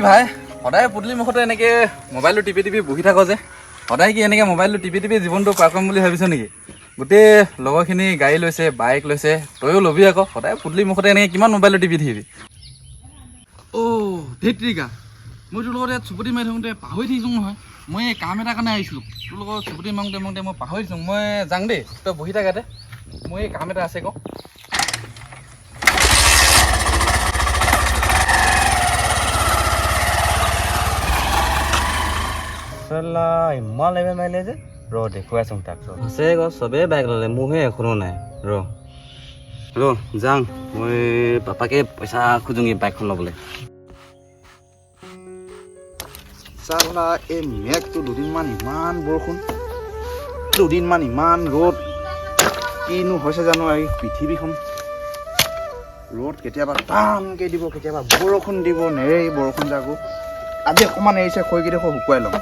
ভাই সদায় পদূলি মুখতে এনেকৈ মোবাইলটো টিপি টিপি বহি থাক যে সদায় কি এনেকৈ মোবাইলটো টিপি টিপি জীৱনটো পাৰ কৰিম বুলি ভাবিছ নেকি? গোটেই লগৰখিনি গাড়ী লৈছে, বাইক লৈছে, তয়ো ল'বি আকৌ। সদায় পদূলি মুখতে এনেকৈ কিমান মোবাইলটো টিপি থাকিবি? অ' ধেত্ৰিকা, মই তোৰ লগত ইয়াত চুপতি মাৰি থাকোঁতে পাহৰি থাকিছোঁ নহয়। মই এই কাম এটা কাৰণে আহিছিলোঁ, তোৰ লগত চুপতি মাৰোঁতে মই পাহৰিছোঁ। মই যাওঁ দেই, তই বহি থাক ইয়াতে, মোৰ এই কাম এটা আছে আকৌ। ইমান লেভেল মাৰিলে যে ৰ দেখুৱাইছোং তাক আছে আকৌ চবেই বাইক ল'লে, মোৰহে এখনো নাই। ৰ যাওঁ, মই পাপাকে পইচা খোজোঁগি বাইকখন ল'বলৈ। চালা এই মেঘটো দুদিনমান ইমান বৰষুণ, দুদিনমান ইমান ৰ'দ, কিনো হৈছে জানো এই পৃথিৱীখন। ৰ'দ কেতিয়াবা টানকৈ দিব, কেতিয়াবা বৰষুণ দিব, নেৰেই বৰষুণ যাকো। আজি অকণমান এৰিছে, খৰিকেইডোখৰ শুকুৱাই ল'ম।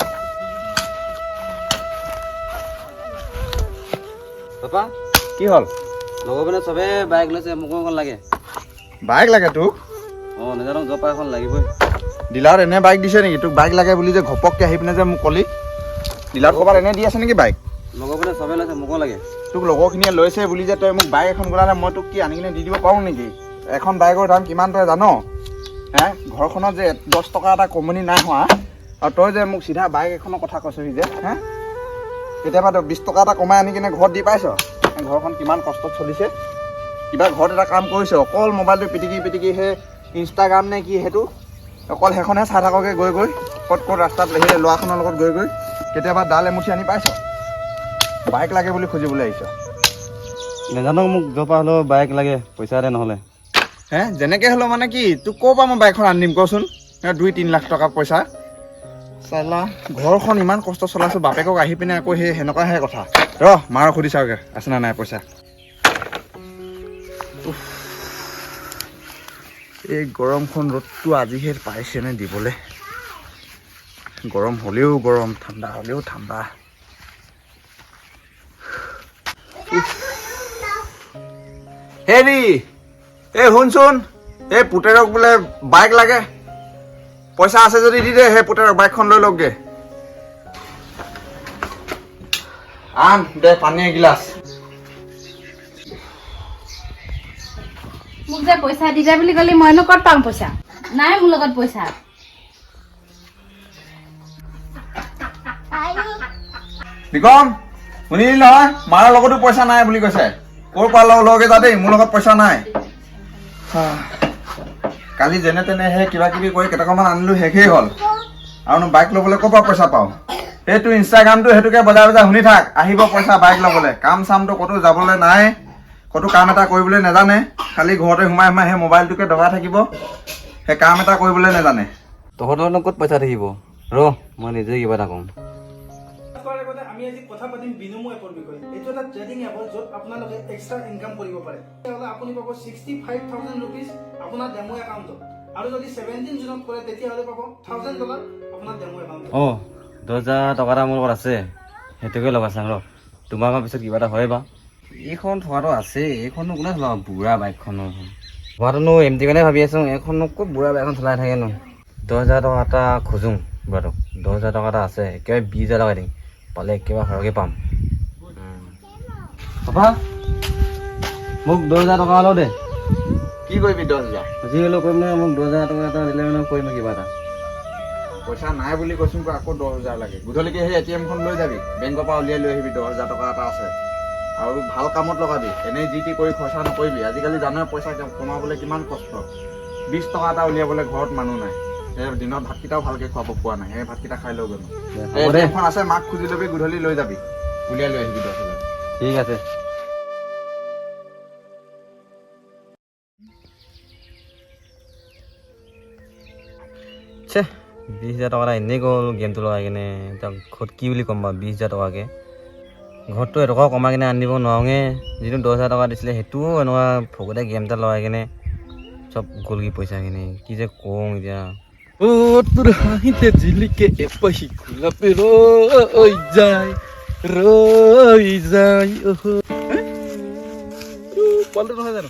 পাপা কি হ'ল? লগৰ পিনে চবেই বাইক লৈছে, মোকো এখন লাগে। বাইক লাগে তোক? অঁ নাজানো, জপা এখন লাগিবই। ডিলাৰত এনে বাইক দিছে নেকি তোক? বাইক লাগে বুলি যে ঘপককৈ আহি পিনে যে মোক কলি, ডিলাৰত ক'ৰবাত এনে দি আছে নেকি বাইক? লগৰ পিনে চবেই লৈছে, মোকো লাগে। তোক লগৰখিনিয়ে লৈছে বুলি যে তই মোক বাইক এখন গ'লালে মই তোক কি আনি কিনে দি দিব পাৰোঁ নেকি? এখন বাইকৰ দাম কিমান তই জান? ঘৰখনত যে 10 টকা এটা কমনি নাই হোৱা, আৰু তই যে মোক চিধা বাইক এখনৰ কথা কৈছহি যে কেতিয়াবা তই 20 টকা এটা কমাই আনি কিনে ঘৰত দি পাইছ? ঘৰখন কিমান কষ্টত চলিছে, কিবা ঘৰত এটা কাম কৰিছে, অকল মোবাইলটো পিটিকি সেই ইনষ্টাগ্ৰাম নে কি সেইটো, অকল সেইখনহে চাই থাককে গৈ ক'ত ৰাস্তাত সেই ল'ৰাখনৰ লগত গৈ কেতিয়াবা ডাল এমুঠি আনি পাইছ? বাইক লাগে বুলি খুজিবলৈ আহিছ? নাজানো, মোক জপা হ'লেও বাইক লাগে, পইচা দে নহ'লে। যেনেকৈ হ'লেও মানে কি, তোক ক'ৰ পৰা মই বাইকখন আনি দিম কচোন? 2-3 লাখ টকা পইচা চালা, ঘৰখন ইমান কষ্ট চলাইছোঁ, বাপেকক আহি পিনে আকৌ সেই সেনেকুৱাহে কথা। মাৰক সুধি চাওঁগৈ আছে নে নাই পইচা। এই গৰমখন ৰ'দটো আজিহে পাইছেনে দিবলৈ। গৰম হ'লেও গৰম, ঠাণ্ডা হ'লেও ঠাণ্ডা। হেৰি এই শুনচোন, এই পুতেৰক বোলে বাইক লাগে, পইচা আছে যদি দি দে, সেই পুতেৰক বাইকখন লৈ লওঁগৈ। আন দে পানী এগিলাচ। মোক যে পইচা দি দে বুলি ক'লি, মইনো ক'ত পাম পইচা? নাই মোৰ লগত পইচা। বিক্ৰম শুনিলি নহয়, মাৰ লগতো পইচা নাই বুলি কৈছে। ক'ৰ পৰা লওঁগৈ যা দেই, মোৰ লগত পইচা নাই। কালি যেনে তেনে সেই কিবা কিবি কৰি কেইটকামান আনিলোঁ, শেষেই হ'ল। আৰুনো বাইক ল'বলৈ ক'ৰ পৰা পইচা পাওঁ? সেইটো ইনষ্টাগ্ৰামটো সেইটোকে বজাই শুনি থাক, আহিব পইচা বাইক ল'বলৈ। কাম চামটো ক'তো যাবলৈ নাই, ক'তো কাম এটা কৰিবলৈ নাজানে, খালি ঘৰতে সোমাই সেই মোবাইলটোকে দবাই থাকিব, সেই কাম এটা কৰিবলৈ নাজানে। তহঁতৰনো ক'ত পইচা থাকিব? মই নিজে কিবা এটা কওঁ। আমি আজি কথা পাতিম বিনোমো এপৰ বিষয়ে। এইটো এটা ট্ৰেডিং এপ য'ত আপোনালোকে এক্সট্ৰা ইনকাম কৰিব পাৰে। তেতিয়াহ'লে আপুনি পাব 65,000 rupees আপোনাৰ ডেমো একাউণ্টত, আৰু যদি 17 জুনত কৰে তেতিয়াহ'লে পাব $1,000 আপোনাৰ ডেমো একাউণ্টত। 10,000 টকা এটা মোৰ লগত আছে, সেইটোকে লগাই চাওঁ তোমাৰ পিছত কিবা এটা হয় বা। এইখন থোৱাটো আছে, এইখনো কোনে চলাব? বুঢ়া বাইকখনো হোৱাটোনো এমটি কাৰণে ভাবি আছোঁ, এইখনো ক'ত বুঢ়া বাইকখন চলাই থাকেনো। 10,000 টকা এটা খোজোঁ বুঢ়াটোক, 10,000 টকা এটা আছে, একেবাৰে 20,000 টকা দিম, পালে একেবাৰে সৰহকৈ পাম। পাপা মোক 10,000 টকা হ'লেও দে। কি কৰিবি 10,000? যি হ'লেও কৰিম নহয়, মোক 10,000 টকা এটা দিলে মানে কৰিম কিবা এটা। পইচা নাই বুলি কৈছোন, আকৌ 10,000 লাগে। গধূলিকে সেই ATM-খন লৈ যাবি, বেংকৰ পৰা উলিয়াই লৈ আহিবি, 10,000 টকা এটা আছে। আৰু ভাল কামত লগাবি, এনেই যি টি কৰি খৰচা নকৰিবি। আজিকালি জানই পইচা কমাবলৈ কিমান কষ্ট। 20 টকা এটা উলিয়াবলৈ ঘৰত মানুহ নাই, সেই দিনত ভাতকেইটাও ভালকৈ খুৱাব পোৱা নাই, সেই ভাতকেইটা খাই লৈ গ'ল। ATM-খন আছে, মাক খুজি ল'বি, গধূলি লৈ যাবি, উলিয়াই লৈ আহিবি 10,000। ঠিক আছে। ছে 20,000 টকা এটা এনেই গ'ল গেমটো লগাই কিনে। এতিয়া ঘৰত কি বুলি ক'ম বাৰু, 20,000 টকাকৈ ঘৰতটো এটকাও কমাই কিনে আনি দিব নোৱাৰোঁৱে। যিটো 10,000 টকা দিছিলে সেইটোও এনেকুৱা ফকতে গেম এটা লগাই কিনে চব গ'লগৈ পইচাখিনি। কি যে কওঁ এতিয়া। তোৰ হাঁহিতে জিলিকে এপাহি গোলাপে ৰৈ যায় পোৱালিটো নহয় জানো?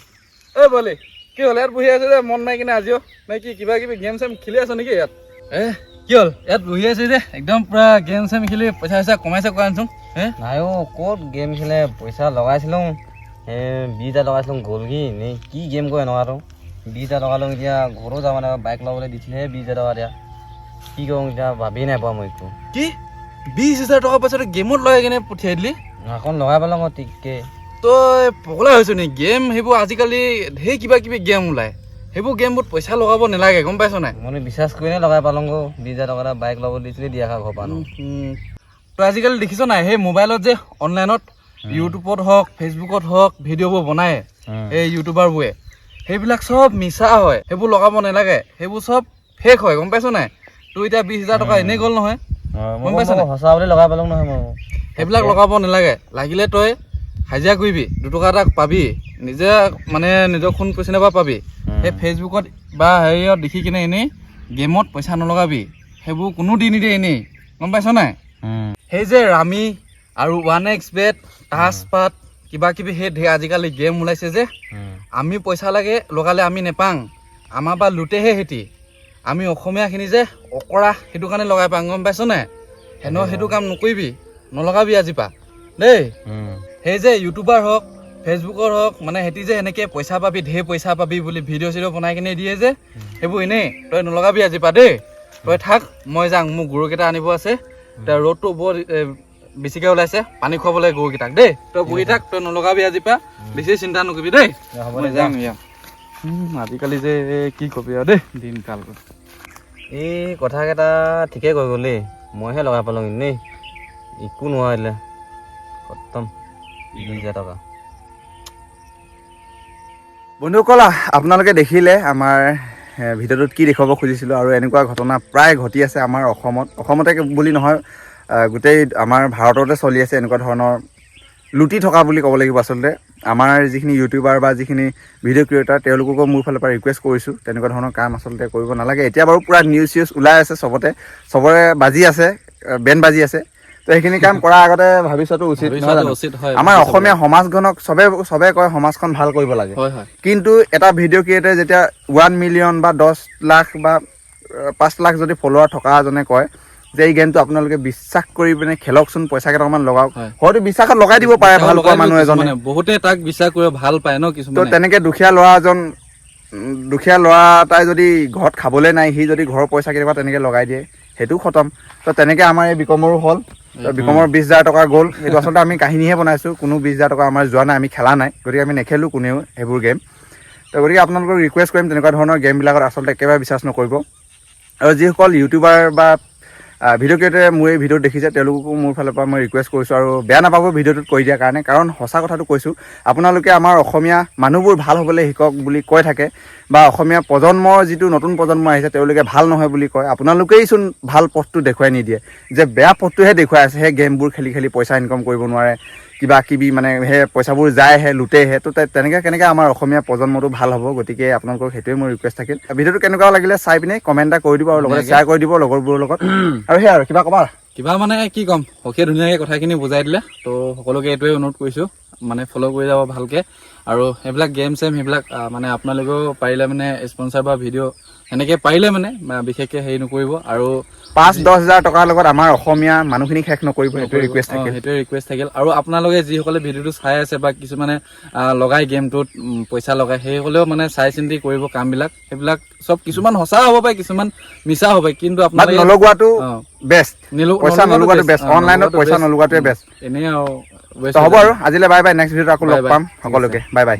এই পোৱালি কি হ'ল, ইয়াত বহি আছে যে মন নাই কিনে আজিও? নে কি কিবা কিবি গেম চেম খেলি আছ নেকি ইয়াত? কি হ'ল ইয়াত বহি আছে যে একদম পুৰা গেম চেম খেলি পইচা চইচা কমাইছে কোৱা আনচোন নাই ক'ত গেম খেলে পইচা লগাইছিলোঁ 20,000 লগাইছিলোঁ গ'লগি নে কি গেম কৰে এনেকুৱাটো 20,000 লগালোঁ এতিয়া ঘৰো যাব মানে বাইক ল'বলৈ দিছিলেহে 20,000 টকা দিয়া কি কৰোঁ এতিয়া ভাবি নাই পোৱা মই একো কি 20,000 টকা পইচাটো গেমত লগাই কিনে পঠিয়াই দিলি এখন লগাই পেলাওঁ মই টিককে তই পগলা হৈছ নি গেম সেইবোৰ আজিকালি ঢেৰ কিবা কিবি গেম ওলায় সেইবোৰ গেমবোৰত পইচা লগাব নালাগে গম পাইছ নাই মই বিশ্বাস কৰিনে লগাই পালোঁ 20,000 টকা এটা বাইক ল'ব দিছিলে দিয়া খা ঘৰ পৰা তই আজিকালি দেখিছ নাই সেই মোবাইলত যে অনলাইনত ইউটিউবত হওক ফেচবুকত হওক ভিডিঅ'বোৰ বনায় এই ইউটিউবাৰবোৰে সেইবিলাক চব মিছা হয় সেইবোৰ লগাব নালাগে সেইবোৰ চব ফেক হয় গম পাইছ নাই তোৰ এতিয়া 20,000 টকা এনেই গ'ল নহয় গম পাইছ নাই সঁচা বুলি লগাই পালোঁ নহয় মই সেইবিলাক লগাব নালাগে লাগিলে তই হাজিৰা কৰিবি 2 টকা এটা পাবি নিজে মানে নিজৰ খুন পইচা নাপা পাবি সেই ফেচবুকত বা হেৰিয়ত দেখি কিনে এনেই গেমত পইচা নলগাবি সেইবোৰ কোনো দি নিদিয়ে এনেই গম পাইছ নাই সেই যে ৰামি আৰু 1xbet তাজপাত কিবা কিবি সেই ঢেৰ আজিকালি গেম ওলাইছে যে আমি পইচা লাগে লগালে আমি নেপাং আমাৰ পৰা লুটেহে সেতি আমি অসমীয়াখিনি যে অকৰা সেইটো কাৰণে লগাই পাং গম পাইছ নাই সেইটো কাম নকৰিবি নলগাবি আজিৰ পৰা দেই সেই যে ইউটিউবাৰ হওক ফেচবুকৰ হওক মানে সিহঁতি যে এনেকৈ পইচা পাবি ঢেৰ পইচা পাবি বুলি ভিডিঅ' চিডিঅ' বনাই কিনে দিয়ে যে সেইবোৰ এনেই তই নলগাবি আজিৰ পৰা দেই তই থাক মই যাওঁ মোৰ গৰুকেইটা আনিব আছে এতিয়া ৰ'দটো বৰ বেছিকৈ ওলাইছে পানী খুৱাব লাগে গৰুকেইটাক দেই তই বহি থাক তই নলগাবি আজিৰ পৰা বেছি চিন্তা নকৰিবি দেই মই যাম আজিকালি যে কি কবি আৰু দেই দিনকাল এই কথাকেইটা ঠিকেই কৈ গ'ল দেই মইহে লগাই পালোঁ এনেই একো নোৱাৰিলে খতম 20,000 টকা বন্ধুসকল আপোনালোকে দেখিলে আমাৰ ভিডিঅ'টোত কি দেখুৱাব খুজিছিলোঁ আৰু এনেকুৱা ঘটনা প্ৰায় ঘটি আছে আমাৰ অসমতে বুলি নহয় গোটেই আমাৰ ভাৰততে চলি আছে এনেকুৱা ধৰণৰ লুটি থকা বুলি ক'ব লাগিব আচলতে আমাৰ যিখিনি ইউটিউবাৰ বা যিখিনি ভিডিঅ' ক্ৰিয়েটাৰ তেওঁলোককো মোৰ ফালৰ পৰা ৰিকুৱেষ্ট কৰিছোঁ তেনেকুৱা ধৰণৰ কাম আচলতে কৰিব নালাগে এতিয়া বাৰু পূৰা নিউজ ওলাই আছে চবৰে বাজি আছে বেণ্ড বাজি আছে তো সেইখিনি কাম কৰাৰ আগতে ভাবি চোৱাটো উচিত নহয় আমাৰ অসমীয়া সমাজখনক চবে কয় সমাজখন ভাল কৰিব লাগে কিন্তু এটা ভিডিঅ' ক্ৰিয়েটাৰে যেতিয়া 1 মিলিয়ন বা 10 লাখ বা 5 লাখ যদি ফলোৱাৰ থকা এজনে কয় যে এই গেমটো আপোনালোকে বিশ্বাস কৰি পিনে খেলকচোন পইচা কেইটামান লগাওক হয়তো বিশ্বাসত লগাই দিব পাৰে ভাল পোৱা মানুহ এজনে বহুতে তাক বিশ্বাস কৰি ভাল পায় ন কিছুমান তো তেনেকৈ দুখীয়া ল'ৰা এটাই যদি ঘৰত খাবলৈ নাই সি যদি ঘৰৰ পইচা কেতিয়াবা তেনেকৈ লগাই দিয়ে সেইটো খতম তো তেনেকৈ আমাৰ এই বিকমৰো হ'ল বিকমৰ 20,000 টকা গ'ল সেইটো আচলতে আমি কাহিনীহে বনাইছোঁ কোনো 20,000 টকা আমাৰ যোৱা নাই আমি খেলা নাই গতিকে আমি নেখেলোঁ কোনেও সেইবোৰ গেম তো গতিকে আপোনালোকক ৰিকুৱেষ্ট কৰিম তেনেকুৱা ধৰণৰ গেমবিলাকত আচলতে একেবাৰে বিশ্বাস নকৰিব আৰু যিসকল ইউটিউবাৰ বা ভিডিঅ' ক্ৰিয়েটাৰে মোৰ এই ভিডিঅ'ত দেখিছে তেওঁলোককো মোৰ ফালৰ পৰা মই ৰিকুৱেষ্ট কৰিছোঁ আৰু বেয়া নাপাব ভিডিঅ'টোত কৈ দিয়াৰ কাৰণে কাৰণ সঁচা কথাটো কৈছোঁ আপোনালোকে আমাৰ অসমীয়া মানুহবোৰ ভাল হ'বলৈ শিকক বুলি কৈ থাকে বা অসমীয়া প্ৰজন্মৰ যিটো নতুন প্ৰজন্ম আহিছে তেওঁলোকে ভাল নহয় বুলি কয় আপোনালোকেইচোন ভাল পথটো দেখুৱাই নিদিয়ে যে বেয়া পথটোহে দেখুৱাই আছে সেই গেমবোৰ খেলি পইচা ইনকাম কৰিব নোৱাৰে কিবা কিবি মানে সেই পইচাবোৰ যায়হে লুটেহে তো তেনেকৈ কেনেকৈ আমাৰ অসমীয়া প্ৰজন্মটো ভাল হ'ব গতিকে আপোনালোকক সেইটোৱে মোৰ ৰিকুৱেষ্ট থাকিল ভিডিঅ'টো কেনেকুৱা লাগিলে চাই পিনে কমেণ্ট এটা কৰি দিব আৰু লগতে শ্বেয়াৰ কৰি দিব লগৰবোৰৰ লগত আৰু সেয়া আৰু কিবা মানে কি ক'ম সখীয়ে ধুনীয়াকৈ কথাখিনি বুজাই দিলে তো সকলোকে এইটোৱে অনুৰোধ কৰিছোঁ মানে ফ'ল' কৰি যাব ভালকৈ আৰু সেইবিলাক গেম চেম সেইবিলাক মানে আপোনালোকেও পাৰিলে মানে স্পনচাৰ বা ভিডিঅ' সেনেকৈ পাৰিলে মানে বিশেষকৈ হেৰি নকৰিব আৰু 5-10 হাজাৰ টকাৰ লগত আমাৰ অসমীয়া মানুহখিনি শেষ নকৰিব সেইটোৱে ৰিকুৱেষ্ট থাকিল আৰু আপোনালোকে যিসকলে ভিডিঅ'টো চাই আছে বা কিছুমানে লগাই গেমটোত পইচা লগাই সেইসকলেও মানে চাই চিন্তি কৰিব কামবিলাক সেইবিলাক চব কিছুমান সঁচা হ'ব পাৰে কিছুমান মিছা হ'ব পাৰে কিন্তু আপোনালোকে নলগোৱাটো বেষ্ট পইচা নলগোৱাটো বেষ্ট অনলাইনত পইচা নলগোৱাটোৱে বেষ্ট এনেই আৰু হ'ব আৰু আজিলৈ বাই বাই নেক্সট ভিডিঅ'ত আকৌ লগ পাম সকলোকে বাই বাই